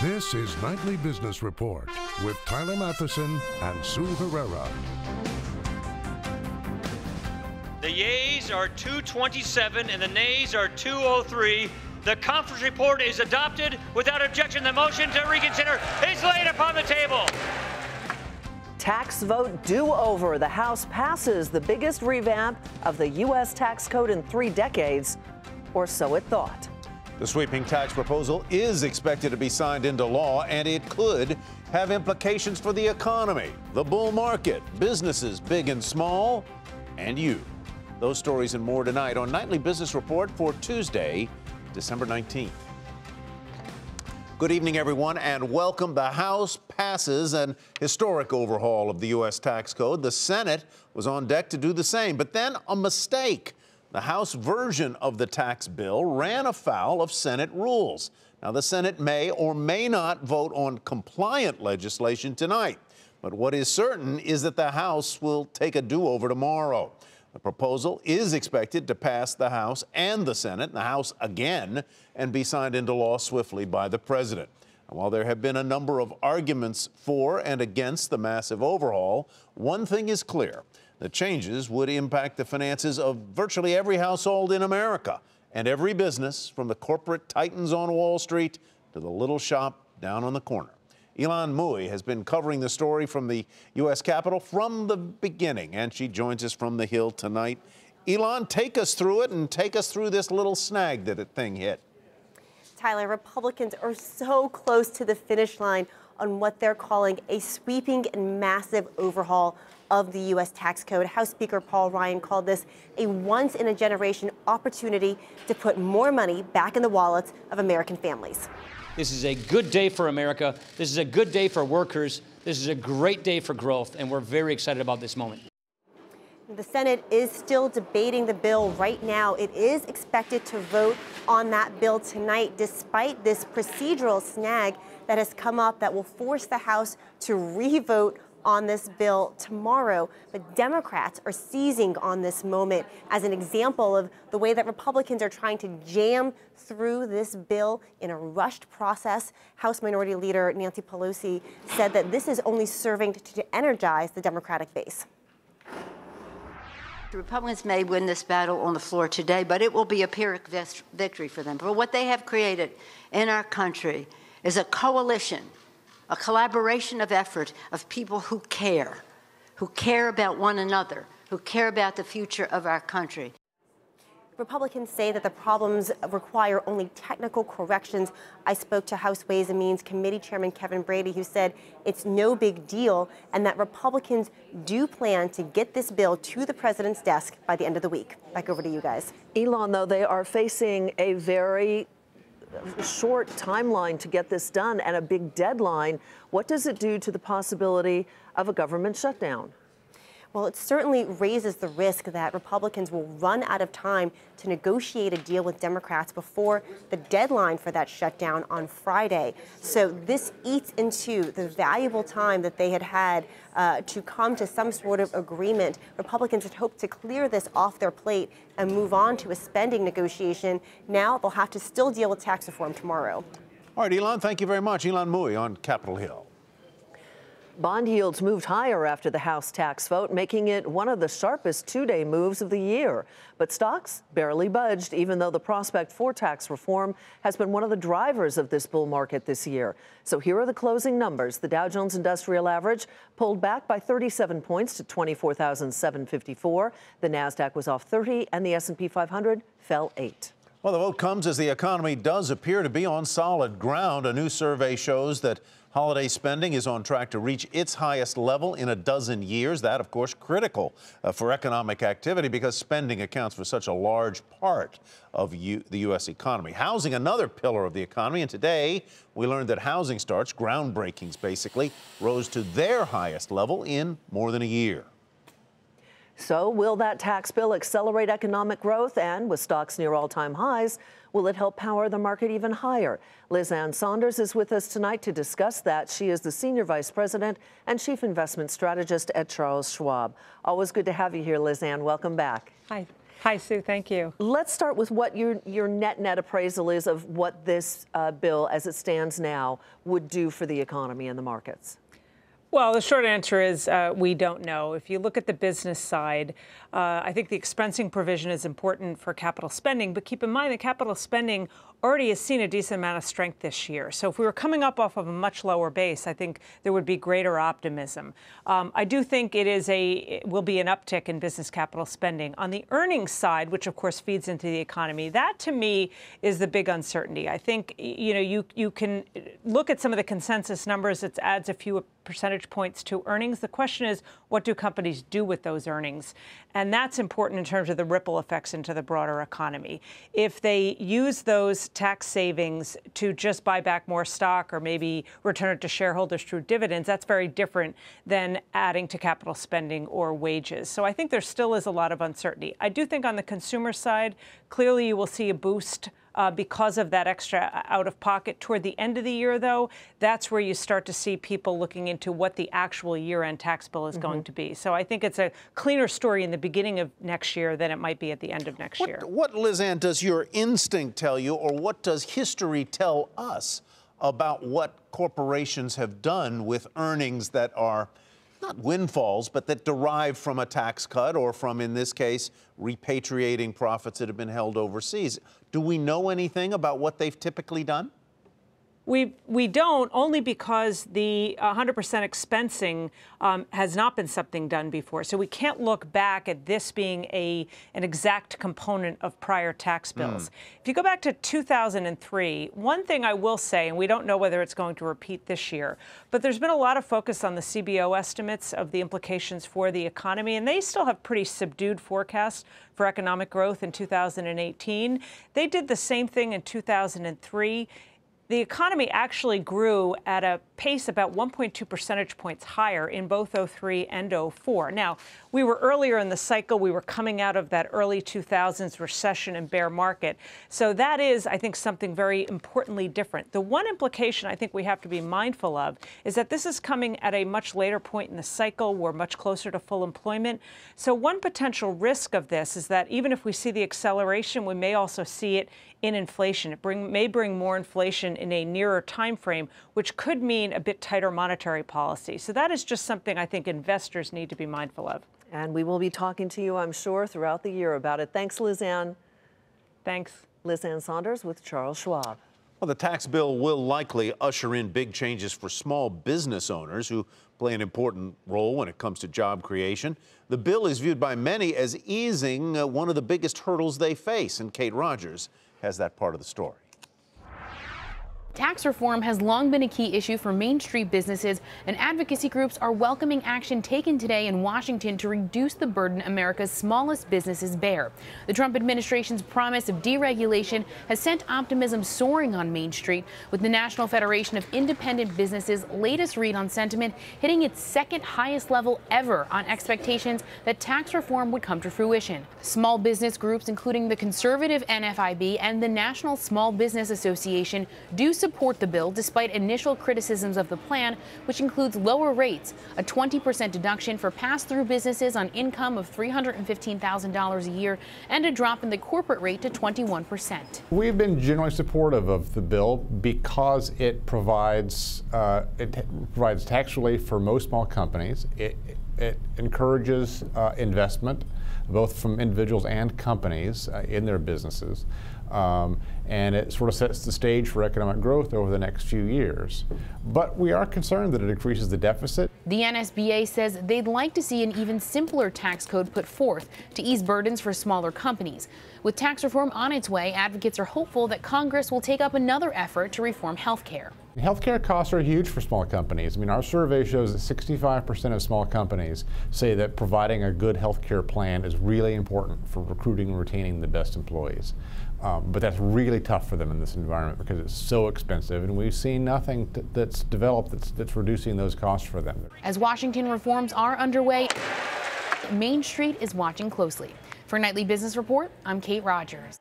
This is Nightly Business Report with Tyler Matheson and Sue Herrera. The yeas are 227 and the nays are 203. The conference report is adopted without objection. The motion to reconsider is laid upon the table. Tax vote do-over. The House passes the biggest revamp of the U.S. tax code in 3 decades, or so it thought. The sweeping tax proposal is expected to be signed into law, and it could have implications for the economy, the bull market, businesses big and small, and you. Those stories and more tonight on Nightly Business Report for Tuesday, December 19th. Good evening, everyone, and welcome. The House passes an historic overhaul of the U.S. tax code. The Senate was on deck to do the same, but then a mistake. The House version of the tax bill ran afoul of Senate rules. Now, the Senate may or may not vote on compliant legislation tonight, but what is certain is that the House will take a do-over tomorrow. The proposal is expected to pass the House and the Senate, the House again, and be signed into law swiftly by the president. And while there have been a number of arguments for and against the massive overhaul, one thing is clear. The changes would impact the finances of virtually every household in America and every business, from the corporate titans on Wall Street to the little shop down on the corner. Ilan Mui has been covering the story from the U.S. Capitol from the beginning, and she joins us from the Hill tonight. Ilan, take us through it and take us through this little snag that thing hit. Tyler, Republicans are so close to the finish line on what they're calling a sweeping and massive overhaul of the U.S. tax code. House Speaker Paul Ryan called this a once-in-a-generation opportunity to put more money back in the wallets of American families. This is a good day for America. This is a good day for workers. This is a great day for growth, and we're very excited about this moment. The Senate is still debating the bill right now. It is expected to vote on that bill tonight, despite this procedural snag that has come up that will force the House to re-vote on this bill tomorrow. But Democrats are seizing on this moment as an example of the way that Republicans are trying to jam through this bill in a rushed process. House Minority Leader Nancy Pelosi said that this is only serving to energize the Democratic base. The Republicans may win this battle on the floor today, but it will be a Pyrrhic victory for them. But what they have created in our country is a coalition, a collaboration of effort of people who care about one another, who care about the future of our country. Republicans say that the problems require only technical corrections. I spoke to House Ways and Means Committee Chairman Kevin Brady, who said it's no big deal and that Republicans do plan to get this bill to the president's desk by the end of the week. Back over to you guys. Elon, though, they are facing a very short timeline to get this done and a big deadline. What does it do to the possibility of a government shutdown? Well, it certainly raises the risk that Republicans will run out of time to negotiate a deal with Democrats before the deadline for that shutdown on Friday. So this eats into the valuable time that they had to come to some sort of agreement. Republicans had hoped to clear this off their plate and move on to a spending negotiation. Now they'll have to still deal with tax reform tomorrow. All right, Ilan, thank you very much. Ilan Mui on Capitol Hill. Bond yields moved higher after the House tax vote, making it one of the sharpest two-day moves of the year. But stocks barely budged, even though the prospect for tax reform has been one of the drivers of this bull market this year. So here are the closing numbers. The Dow Jones Industrial Average pulled back by 37 points to 24,754. The Nasdaq was off 30, and the S&P 500 fell 8. Well, the vote comes as the economy does appear to be on solid ground. A new survey shows that holiday spending is on track to reach its highest level in a dozen years. That, of course, critical for economic activity because spending accounts for such a large part of the U.S. economy. Housing, another pillar of the economy. And today, we learned that housing starts, groundbreakings basically, rose to their highest level in more than a year. So will that tax bill accelerate economic growth? And with stocks near all-time highs, will it help power the market even higher? Ann Sonders is with us tonight to discuss that. She is the Senior Vice President and Chief Investment Strategist at Charles Schwab. Always good to have you here, Ann. Welcome back. Hi. Hi, Sue. Thank you. Let's start with what your net appraisal is of what this bill, as it stands now, would do for the economy and the markets. Well, the short answer is we don't know. If you look at the business side, I think the expensing provision is important for capital spending, but keep in mind that capital spending already has seen a decent amount of strength this year. So if we were coming up off of a much lower base, I think there would be greater optimism. I do think it will be an uptick in business capital spending. On the earnings side, which of course feeds into the economy, that to me is the big uncertainty. I think you can look at some of the consensus numbers. It adds a few percentage points to earnings. The question is, what do companies do with those earnings? And that's important in terms of the ripple effects into the broader economy. If they use those tax savings to just buy back more stock or maybe return it to shareholders through dividends, that's very different than adding to capital spending or wages. So I think there still is a lot of uncertainty. I do think on the consumer side, clearly you will see a boost because of that extra out of pocket. Toward the end of the year, though, that's where you start to see people looking into what the actual year-end tax bill is going to be. So I think it's a cleaner story in the beginning of next year than it might be at the end of next year. What, Liz Ann, does your instinct tell you, or what does history tell us about what corporations have done with earnings that are not windfalls, but that derive from a tax cut or from, in this case, repatriating profits that have been held overseas? Do we know anything about what they've typically done? We don't, only because the 100% expensing has not been something done before. So we can't look back at this being an exact component of prior tax bills. If you go back to 2003, one thing I will say, and we don't know whether it's going to repeat this year, but there's been a lot of focus on the CBO estimates of the implications for the economy, and they still have pretty subdued forecasts for economic growth in 2018. They did the same thing in 2003. The economy actually grew at a pace about 1.2 percentage points higher in both 03 and 04. Now, we were earlier in the cycle. We were coming out of that early 2000s recession and bear market. So that is, I think, something very importantly different. The one implication I think we have to be mindful of is that this is coming at a much later point in the cycle. We're much closer to full employment. So one potential risk of this is that even if we see the acceleration, we may also see it in inflation. It may bring more inflation in a nearer time frame, which could mean a bit tighter monetary policy. So that is just something I think investors need to be mindful of. And we will be talking to you, I'm sure, throughout the year about it. Thanks, Liz Ann. Thanks. Liz Ann Sonders with Charles Schwab. Well, the tax bill will likely usher in big changes for small business owners who play an important role when it comes to job creation. The bill is viewed by many as easing one of the biggest hurdles they face, and Kate Rogers has that part of the story. Tax reform has long been a key issue for Main Street businesses, and advocacy groups are welcoming action taken today in Washington to reduce the burden America's smallest businesses bear. The Trump administration's promise of deregulation has sent optimism soaring on Main Street, with the National Federation of Independent Businesses' latest read on sentiment hitting its second highest level ever on expectations that tax reform would come to fruition. Small business groups, including the conservative NFIB and the National Small Business Association, do support the bill despite initial criticisms of the plan, which includes lower rates, a 20% deduction for pass-through businesses on income of $315,000 a year, and a drop in the corporate rate to 21%. We've been generally supportive of the bill because it provides tax relief for most small companies. It encourages investment, both from individuals and companies in their businesses. And it sort of sets the stage for economic growth over the next few years. But we are concerned that it increases the deficit. The NSBA says they'd like to see an even simpler tax code put forth to ease burdens for smaller companies. With tax reform on its way, advocates are hopeful that Congress will take up another effort to reform health care. Healthcare costs are huge for small companies. I mean, our survey shows that 65% of small companies say that providing a good healthcare plan is really important for recruiting and retaining the best employees. But that's really tough for them in this environment because it's so expensive, and we've seen nothing that's developed that's reducing those costs for them. As Washington reforms are underway, Main Street is watching closely. For Nightly Business Report, I'm Kate Rogers.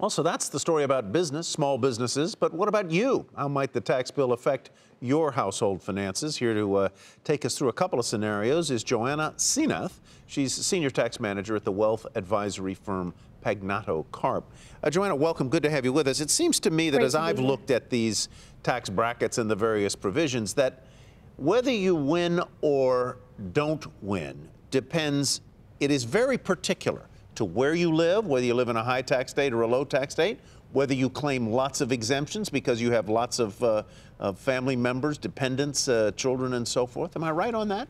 Well, so that's the story about business, small businesses. But what about you? How might the tax bill affect your household finances? Here to take us through a couple of scenarios is Joanna Senath. She's Senior Tax Manager at the wealth advisory firm Pagnato Carp. Joanna, welcome. Good to have you with us. It seems to me that as I've looked at these tax brackets and the various provisions, that whether you win or don't win depends, it is very particular to where you live, whether you live in a high tax state or a low tax state, whether you claim lots of exemptions because you have lots of family members, dependents, children, and so forth. Am I right on that?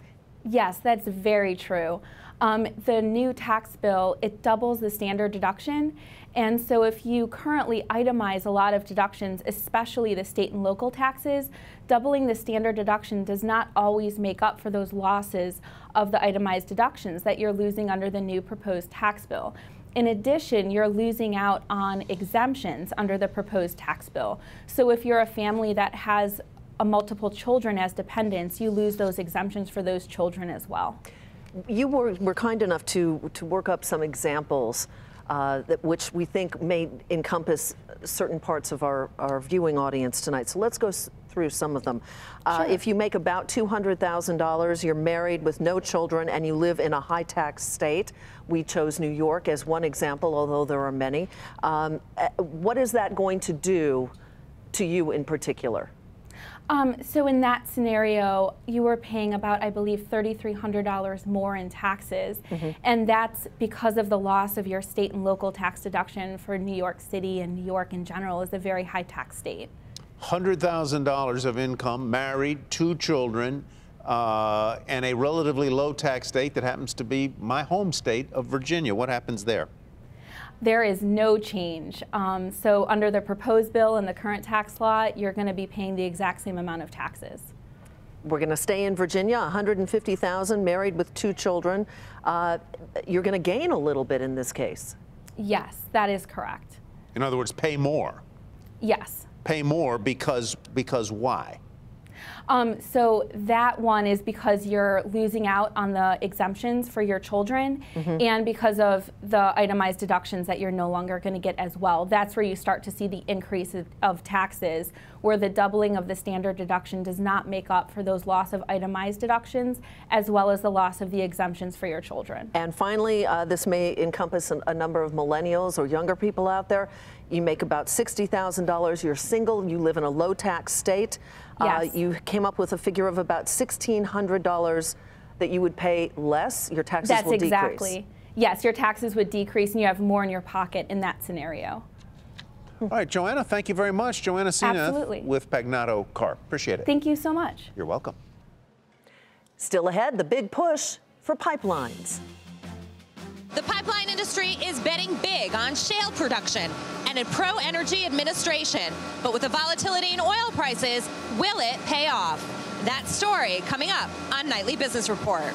Yes, that's very true. The new tax bill, it doubles the standard deduction. And so if you currently itemize a lot of deductions, especially the state and local taxes, doubling the standard deduction does not always make up for those losses of the itemized deductions that you're losing under the new proposed tax bill. In addition, you're losing out on exemptions under the proposed tax bill. So if you're a family that has multiple children as dependents, you lose those exemptions for those children as well. You were kind enough to work up some examples which we think may encompass certain parts of our viewing audience tonight. So let's go through some of them. Sure. If you make about $200,000, you're married with no children, and you live in a high tax state, we chose New York as one example, although there are many. What is that going to do to you in particular? So in that scenario, you were paying about, I believe, $3,300 more in taxes. And that's because of the loss of your state and local tax deduction for New York City, and New York in general is a very high tax state. $100,000 of income, married, 2 children, and a relatively low tax state that happens to be my home state of Virginia. What happens there? There is no change. So under the proposed bill and the current tax law, you're going to be paying the exact same amount of taxes. We're going to stay in Virginia, $150,000, married with 2 children. You're going to gain a little bit in this case. Yes, that is correct. In other words, pay more. Yes. Pay more because why? So that one is because you're losing out on the exemptions for your children, and because of the itemized deductions that you're no longer going to get as well. That's where you start to see the increase of taxes, where the doubling of the standard deduction does not make up for those loss of itemized deductions, as well as the loss of the exemptions for your children. And finally, this may encompass a number of millennials or younger people out there. You make about $60,000, you're single, you live in a low tax state. Yes. You came up with a figure of about $1,600 that you would pay less. Your taxes will decrease. That's exactly. Yes, your taxes would decrease and you have more in your pocket in that scenario. All right, Joanna, thank you very much. Joanna Senath Absolutely. with Pagnato Carp. Appreciate it. Thank you so much. You're welcome. Still ahead, the big push for pipelines. The pipeline industry is betting big on shale production and a pro-energy administration. But with the volatility in oil prices, will it pay off? That story coming up on Nightly Business Report.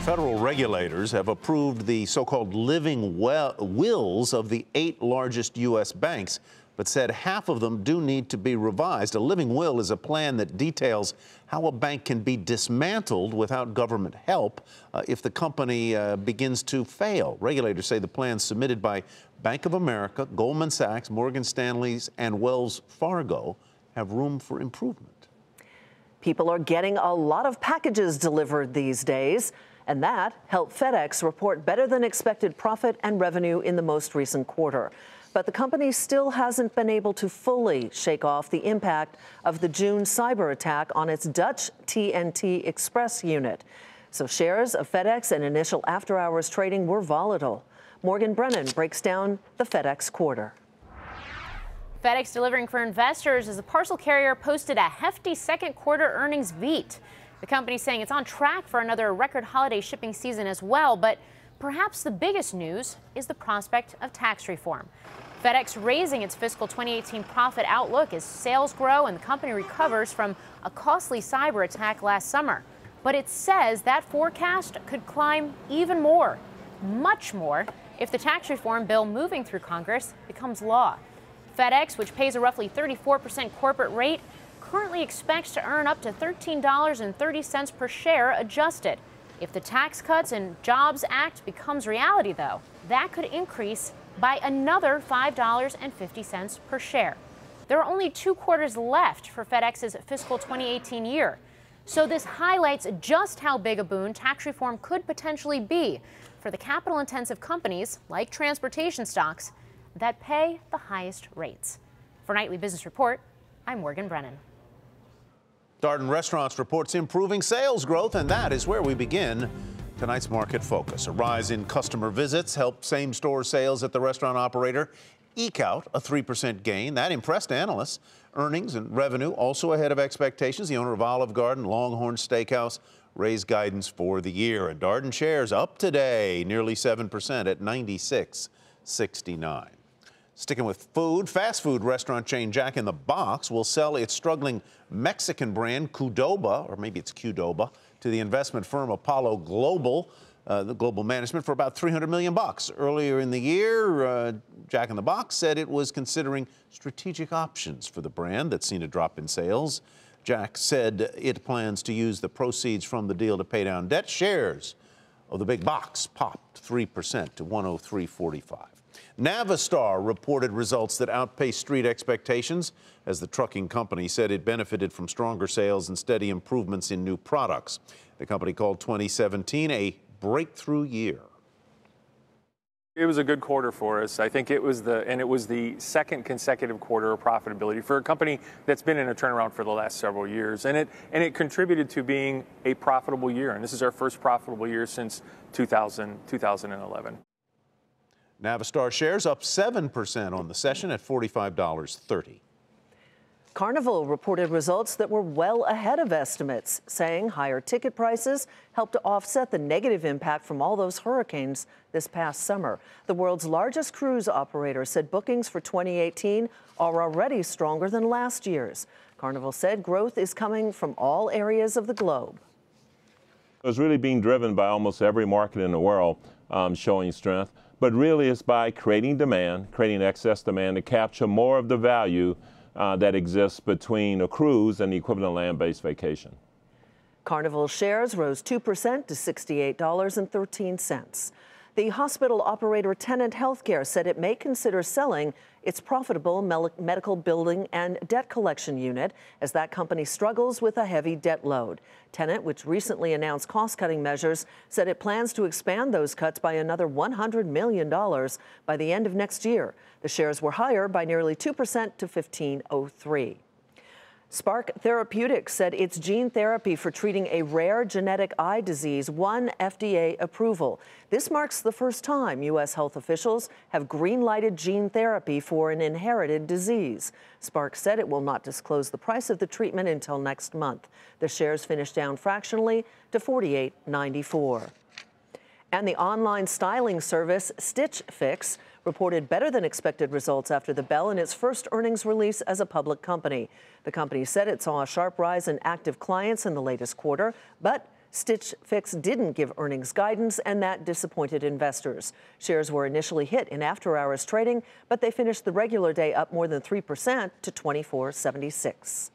Federal regulators have approved the so-called living wills of the 8 largest U.S. banks, but said half of them do need to be revised. A living will is a plan that details how a bank can be dismantled without government help if the company begins to fail. Regulators say the plans submitted by Bank of America, Goldman Sachs, Morgan Stanley's, and Wells Fargo have room for improvement. People are getting a lot of packages delivered these days, and that helped FedEx report better than expected profit and revenue in the most recent quarter. But the company still hasn't been able to fully shake off the impact of the June cyber attack on its Dutch TNT Express unit. So shares of FedEx and initial after-hours trading were volatile. Morgan Brennan breaks down the FedEx quarter. FedEx delivering for investors as the parcel carrier posted a hefty second quarter earnings beat. The company saying it's on track for another record holiday shipping season as well, but perhaps the biggest news is the prospect of tax reform. FedEx raising its fiscal 2018 profit outlook as sales grow and the company recovers from a costly cyber attack last summer. But it says that forecast could climb even more, much more, if the tax reform bill moving through Congress becomes law. FedEx, which pays a roughly 34% corporate rate, currently expects to earn up to $13.30 per share adjusted. If the Tax Cuts and Jobs Act becomes reality, though, that could increase by another $5.50 per share. There are only 2 quarters left for FedEx's fiscal 2018 year. So this highlights just how big a boon tax reform could potentially be for the capital-intensive companies like transportation stocks that pay the highest rates. For Nightly Business Report, I'm Morgan Brennan. Darden Restaurants reports improving sales growth, and that is where we begin tonight's market focus. A rise in customer visits helped same-store sales at the restaurant operator eke out a 3% gain. That impressed analysts. Earnings and revenue also ahead of expectations. The owner of Olive Garden, Longhorn Steakhouse, raised guidance for the year. And Darden shares up today, nearly 7% at 96.69. Sticking with food, fast food restaurant chain Jack in the Box will sell its struggling Mexican brand Qdoba, or maybe it's Qdoba, to the investment firm Apollo Global, the global management, for about $300 million. Earlier in the year, Jack in the Box said it was considering strategic options for the brand that's seen a drop in sales. Jack said it plans to use the proceeds from the deal to pay down debt. Shares of the big box popped 3% to 103.45. Navistar reported results that outpaced street expectations as the trucking company said it benefited from stronger sales and steady improvements in new products. The company called 2017 a breakthrough year. It was a good quarter for us. I think it was the second consecutive quarter of profitability for a company that's been in a turnaround for the last several years, and it contributed to being a profitable year. And this is our first profitable year since 2011. Navistar shares up 7% on the session at $45.30. Carnival reported results that were well ahead of estimates, saying higher ticket prices helped to offset the negative impact from all those hurricanes this past summer. The world's largest cruise operator said bookings for 2018 are already stronger than last year's. Carnival said growth is coming from all areas of the globe. It's really being driven by almost every market in the world showing strength, but really it's by creating demand, creating excess demand to capture more of the value that exists between a cruise and the equivalent land-based vacation. Carnival shares rose 2% to $68.13. The hospital operator Tenet Healthcare said it may consider selling its profitable medical building and debt collection unit as that company struggles with a heavy debt load. Tenet, which recently announced cost-cutting measures, said it plans to expand those cuts by another $100 million by the end of next year. The shares were higher by nearly 2% to $15.03. Spark Therapeutics said its gene therapy for treating a rare genetic eye disease won FDA approval. This marks the first time U.S. health officials have green-lighted gene therapy for an inherited disease. Spark said it will not disclose the price of the treatment until next month. The shares finished down fractionally to $48.94. And the online styling service Stitch Fix reported better than expected results after the bell in its first earnings release as a public company. The company said it saw a sharp rise in active clients in the latest quarter, but Stitch Fix didn't give earnings guidance, and that disappointed investors. Shares were initially hit in after-hours trading, but they finished the regular day up more than 3% to $24.76.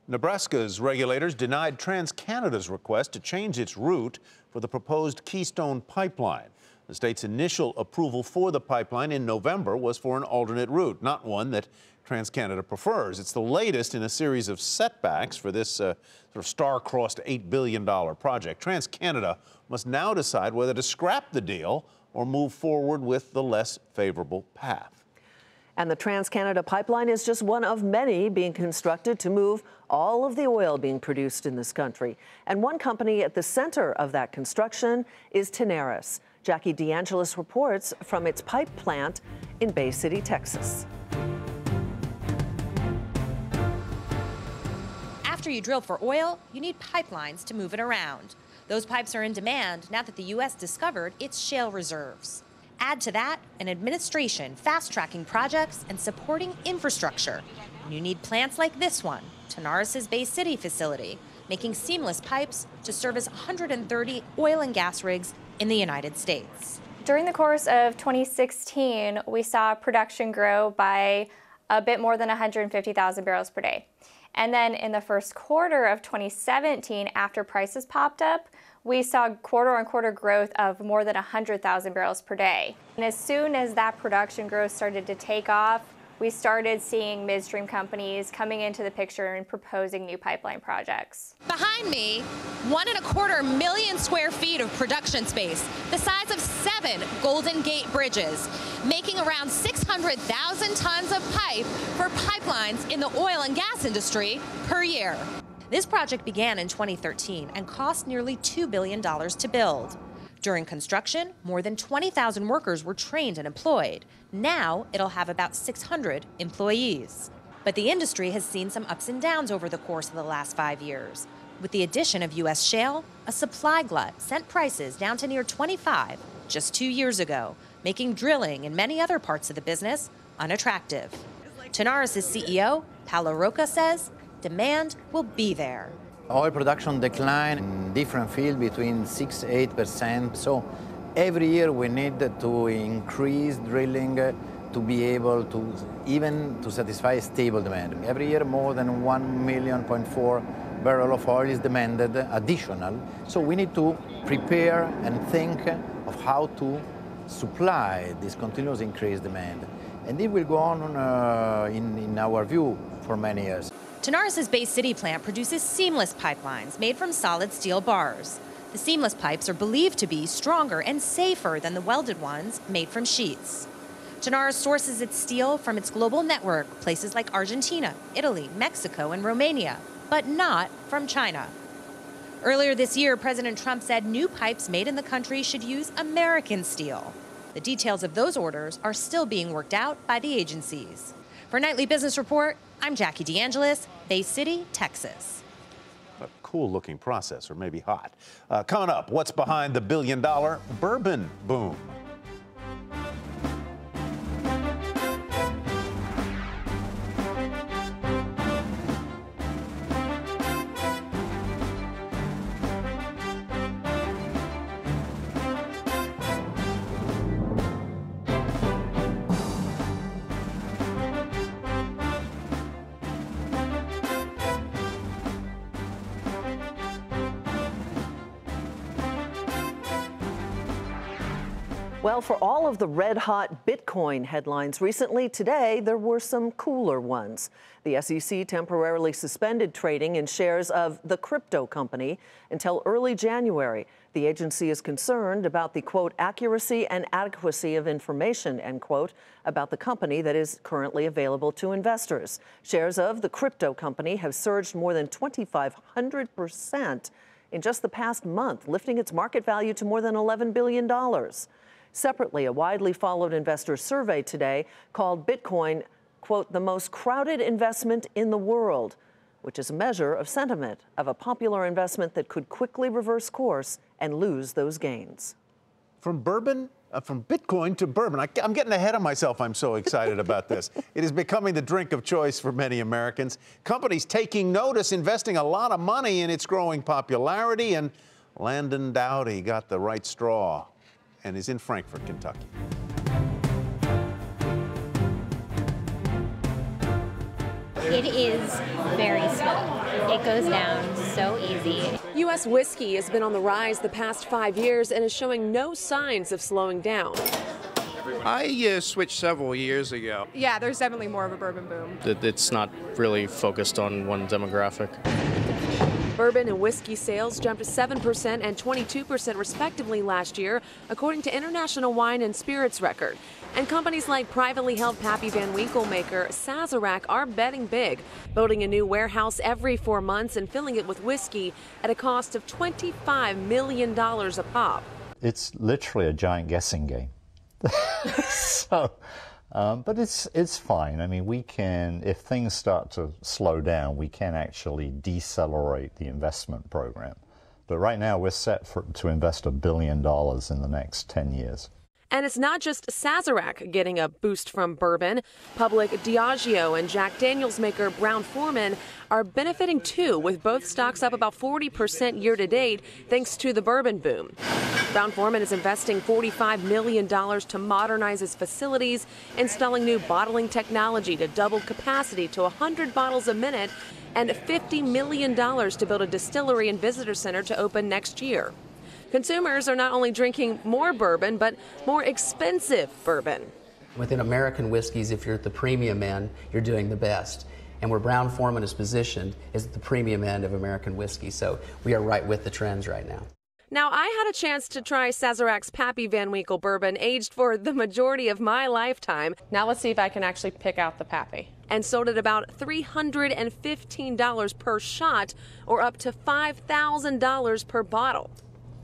Nebraska's regulators denied TransCanada's request to change its route for the proposed Keystone Pipeline. The state's initial approval for the pipeline in November was for an alternate route, not one that TransCanada prefers. It's the latest in a series of setbacks for this sort of star-crossed $8 billion project. TransCanada must now decide whether to scrap the deal or move forward with the less favorable path. And the TransCanada pipeline is just one of many being constructed to move all of the oil being produced in this country. And one company at the center of that construction is Tenaris. Jackie DeAngelis reports from its pipe plant in Bay City, Texas. After you drill for oil, you need pipelines to move it around. Those pipes are in demand now that the U.S. discovered its shale reserves. Add to that an administration fast-tracking projects and supporting infrastructure. And you need plants like this one, Tenaris' Bay City facility, making seamless pipes to service 130 oil and gas rigs in the United States. During the course of 2016, we saw production grow by a bit more than 150,000 barrels per day. And then in the first quarter of 2017, after prices popped up, we saw quarter-on-quarter growth of more than 100,000 barrels per day. And as soon as that production growth started to take off, we started seeing midstream companies coming into the picture and proposing new pipeline projects. Behind me, 1.25 million square feet of production space, the size of 7 Golden Gate bridges, making around 600,000 tons of pipe for pipelines in the oil and gas industry per year. This project began in 2013 and cost nearly $2 billion to build. During construction, more than 20,000 workers were trained and employed. Now it'll have about 600 employees. But the industry has seen some ups and downs over the course of the last 5 years. With the addition of U.S. shale, a supply glut sent prices down to near 25 just 2 years ago, making drilling in many other parts of the business unattractive. Tenaris' CEO, Paulo Roca, says demand will be there. Oil production decline in different fields between 6–8%. So every year we need to increase drilling to be able to even to satisfy stable demand. Every year more than 1.4 million barrels of oil is demanded additional. So we need to prepare and think of how to supply this continuous increased demand. And it will go on in our view for many years. Tenaris' Bay City plant produces seamless pipelines made from solid steel bars. The seamless pipes are believed to be stronger and safer than the welded ones made from sheets. Tenaris sources its steel from its global network, places like Argentina, Italy, Mexico, and Romania, but not from China. Earlier this year, President Trump said new pipes made in the country should use American steel. The details of those orders are still being worked out by the agencies. For Nightly Business Report, I'm Jackie DeAngelis, Bay City, Texas. A cool-looking processor, maybe hot. Coming up, what's behind the billion-dollar bourbon boom? Well, for all of the red-hot Bitcoin headlines recently, today there were some cooler ones. The SEC temporarily suspended trading in shares of the crypto company until early January. The agency is concerned about the, quote, accuracy and adequacy of information, end quote, about the company that is currently available to investors. Shares of the crypto company have surged more than 2,500% in just the past month, lifting its market value to more than $11 billion. Separately, a widely followed investor survey today called Bitcoin, quote, the most crowded investment in the world, which is a measure of sentiment of a popular investment that could quickly reverse course and lose those gains. From Bitcoin to bourbon. I'm getting ahead of myself. I'm so excited about this. It is becoming the drink of choice for many Americans. Companies taking notice, investing a lot of money in its growing popularity, and Landon Dowdy got the right straw and is in Frankfort, Kentucky. It is very smooth. It goes down so easy. U.S. whiskey has been on the rise the past 5 years and is showing no signs of slowing down. I switched several years ago. Yeah, there's definitely more of a bourbon boom. It's not really focused on one demographic. Bourbon and whiskey sales jumped 7% and 22% respectively last year, according to International Wine and Spirits Record. And companies like privately held Pappy Van Winkle maker Sazerac are betting big, building a new warehouse every 4 months and filling it with whiskey at a cost of $25 million a pop. It's literally a giant guessing game. But it's fine. I mean, we can, if things start to slow down, we can actually decelerate the investment program. But right now, we're set to invest $1 billion in the next 10 years. And it's not just Sazerac getting a boost from bourbon. Public, Diageo, and Jack Daniels maker Brown-Forman are benefiting too, with both stocks up about 40% year to date thanks to the bourbon boom. Brown-Forman is investing $45 million to modernize its facilities, installing new bottling technology to double capacity to 100 bottles a minute, and $50 million to build a distillery and visitor center to open next year. Consumers are not only drinking more bourbon, but more expensive bourbon. Within American whiskeys, if you're at the premium end, you're doing the best. And where Brown-Forman is positioned is at the premium end of American whiskey. So we are right with the trends right now. Now, I had a chance to try Sazerac's Pappy Van Winkle bourbon, aged for the majority of my lifetime. Now let's see if I can actually pick out the Pappy. And sold at about $315 per shot, or up to $5,000 per bottle.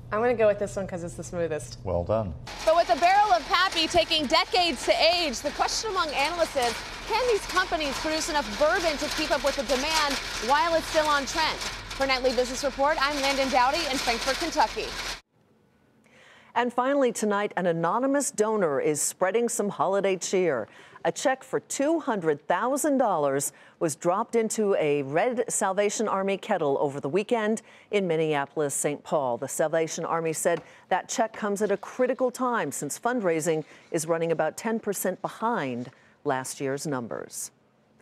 I'm going to go with this one because it's the smoothest. Well done. But with a barrel of Pappy taking decades to age, the question among analysts is, can these companies produce enough bourbon to keep up with the demand while it's still on trend? For Nightly Business Report, I'm Landon Dowdy in Frankfort, Kentucky. And finally tonight, an anonymous donor is spreading some holiday cheer. A check for $200,000 was dropped into a Red Salvation Army kettle over the weekend in Minneapolis, St. Paul. The Salvation Army said that check comes at a critical time since fundraising is running about 10% behind last year's numbers.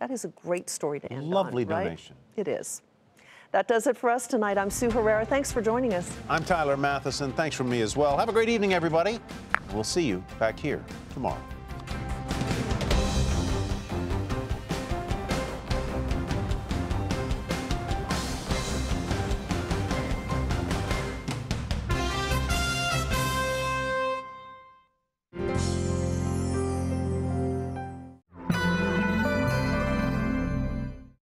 That is a great story to end on. Lovely right? donation. It is. That does it for us tonight. I'm Sue Herrera. Thanks for joining us. I'm Tyler Matheson. Thanks from me as well. Have a great evening, everybody. We'll see you back here tomorrow.